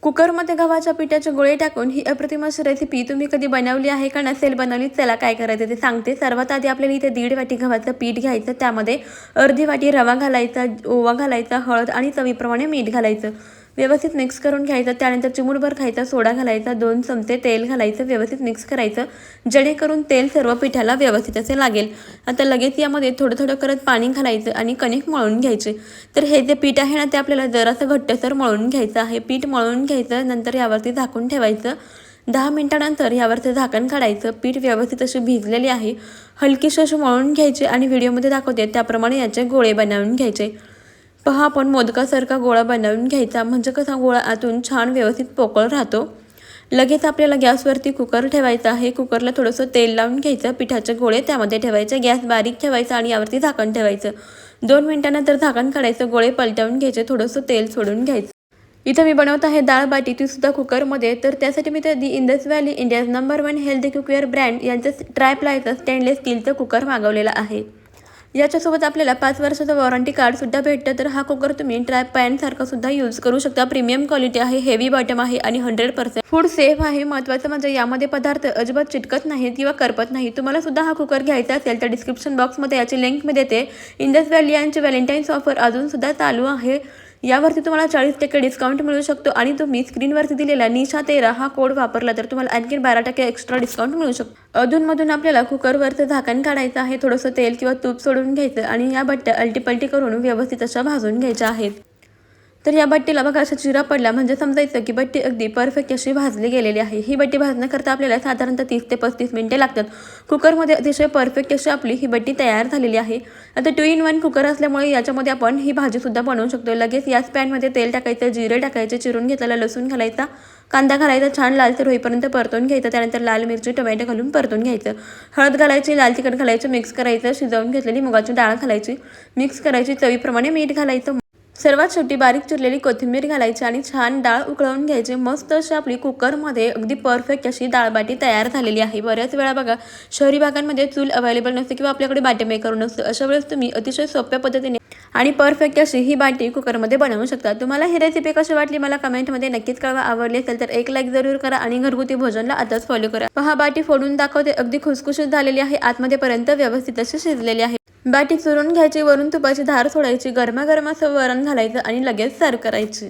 कुकरमध्ये गव्हाच्या पिठाचे गोळे टाकून ही अप्रतिम अशी रेसिपी तुम्ही कधी बनवली आहे का? नसेल बनवली, चला काय करायचं ते सांगते. सर्वात आधी आपल्याला इथे 1.5 वाटी गव्हाचं पीठ घ्यायचं. त्यामध्ये अर्धी वाटी रवा घालायचा, ओवा घालायचा, हळद आणि चवीप्रमाणे मीठ घालायचं. व्यवस्थित मिक्स करून घ्यायचं. त्यानंतर चिमूटभर खायचा सोडा घालायचा, 2 चमचे तेल घालायचं, व्यवस्थित मिक्स करायचं जेणेकरून तेल सर्व पिठाला व्यवस्थित असे लागेल. आता लगेच यामध्ये थोडं थोडं करत पाणी घालायचं आणि कणिक मळून घ्यायचे. तर हे जे पीठ आहे ना, ते आपल्याला जरासं घट्टसर मळून घ्यायचं आहे. पीठ मळून घ्यायचं, नंतर यावरती झाकून ठेवायचं. 10 मिनिटानंतर यावरचं झाकण काढायचं. पीठ व्यवस्थित अशी भिजलेली आहे. हलकीशी अशी मळून घ्यायचे आणि व्हिडिओमध्ये दाखवते त्याप्रमाणे याचे गोळे बनवून घ्यायचे. पहा, आपण मोदकासारखा गोळा बनवून घ्यायचा, म्हणजे कसा गोळा आतून छान व्यवस्थित पोकळ राहतो. लगेच आपल्याला गॅसवरती कुकर ठेवायचा आहे. कुकरला थोडंसं तेल लावून घ्यायचं. पिठाचे गोळे त्यामध्ये ठेवायचे. गॅस बारीक ठेवायचा आणि यावरती झाकण ठेवायचं. 2 मिनिटानंतर झाकण काढायचं. गोळे पलटवून घ्यायचे. थोडंसं तेल सोडून घ्यायचं. इथं मी बनवत आहे डाळ बाटी, ती सुद्धा कुकरमध्ये. तर त्यासाठी मी the Indus Valley India's number 1 healthy cookware brand यांचं ट्रायप्लायचं स्टेनलेस स्टीलचं कुकर मागवलेलं आहे. याच्यासोबत आपल्याला 5 वर्षाचं वॉरंटी कार्डसुद्धा भेटतं. तर हा कुकर तुम्ही ट्राय पॅनसारखा सुद्धा यूज करू शकता. प्रीमियम क्वालिटी आहे, हेवी बॉटम आहे आणि 100% फूड सेफ आहे. महत्त्वाचं म्हणजे यामध्ये पदार्थ अजिबात चिटकत नाहीत किंवा करपत नाही. तुम्हाला सुद्धा हा कुकर घ्यायचा असेल तर डिस्क्रिप्शन बॉक्समध्ये याची लिंक मी देते. इंडस व्हॅली यांची व्हॅलेंटाईन्स ऑफर अजूनसुद्धा चालू आहे. यावरती तुम्हाला 40% डिस्काउंट मिळू शकतो आणि तुम्ही स्क्रीनवरती दिलेला निशा13 हा कोड वापरला तर तुम्हाला आणखी 12% एक्स्ट्रा डिस्काउंट मिळू शकतो. अधूनमधून आपल्याला कुकरवरचं झाकण काढायचं आहे. थोडंसं तेल किंवा तूप सोडून घ्यायचं आणि या बट्ट्या अलटीपलटी करून व्यवस्थित अशा भाजून घ्यायच्या आहेत. तर या बट्टीला बघा अशा चिरा पडला म्हणजे समजायचं की बट्टी अगदी परफेक्ट अशी भाजली गेलेली आहे. ही बट्टी भाजण्याकरता आपल्याला साधारणतः 30 ते 35 मिनिटे लागतात. कुकरमध्ये अतिशय परफेक्ट अशी आपली ही बट्टी तयार झालेली आहे. आता 2 in 1 कुकर असल्यामुळे याच्यामध्ये आपण ही भाजीसुद्धा बनवू शकतो. लगेच याच पॅनमध्ये तेल टाकायचं, जिरे टाकायचे, चिरून घेतलेला लसूण घालायचा, कांदा घालायचा, छान लालसर होईपर्यंत परतून घ्यायचं. त्यानंतर लाल मिरची, टोमॅटो घालून परतून घ्यायचं. हळद घालायची, लाल तिखट घालायचं, मिक्स करायचं. शिजवून घेतलेली मुगाची डाळ घालायची, मिक्स करायची. चवीप्रमाणे मीठ घालायचं. सर्वात शेवटी बारीक चिरलेली कोथिंबीर घालायची आणि छान डाळ उकळवून घ्यायची. मस्त अशी आपली कुकरमध्ये अगदी परफेक्ट अशी डाळबाटी तयार झालेली आहे. बऱ्याच वेळा बघा शहरी भागांमध्ये चूल अवेलेबल नसते किंवा आपल्याकडे बाटी मेकर नसतं. अशा वेळेस तुम्ही अतिशय सोप्या पद्धतीने आणि परफेक्ट अशी ही बाटी कुकरमध्ये बनवू शकता. तुम्हाला ही रेसिपी कशी वाटली मला कमेंटमध्ये नक्कीच कळवा. आवडली असेल तर एक लाईक जरूर करा आणि घरगुती भोजनला आताच फॉलो करा. पहा, बाटी फोडून दाखवते. अगदी खुसखुशीत झालेली आहे. आतमध्ये पर्यंत व्यवस्थित अशी शिजलेली आहे. बाटी चुरून घ्यायची, वरून तुपाची धार सोडायची, गरमागरम असं वरण घालायचं आणि लगेच सर्व करायची.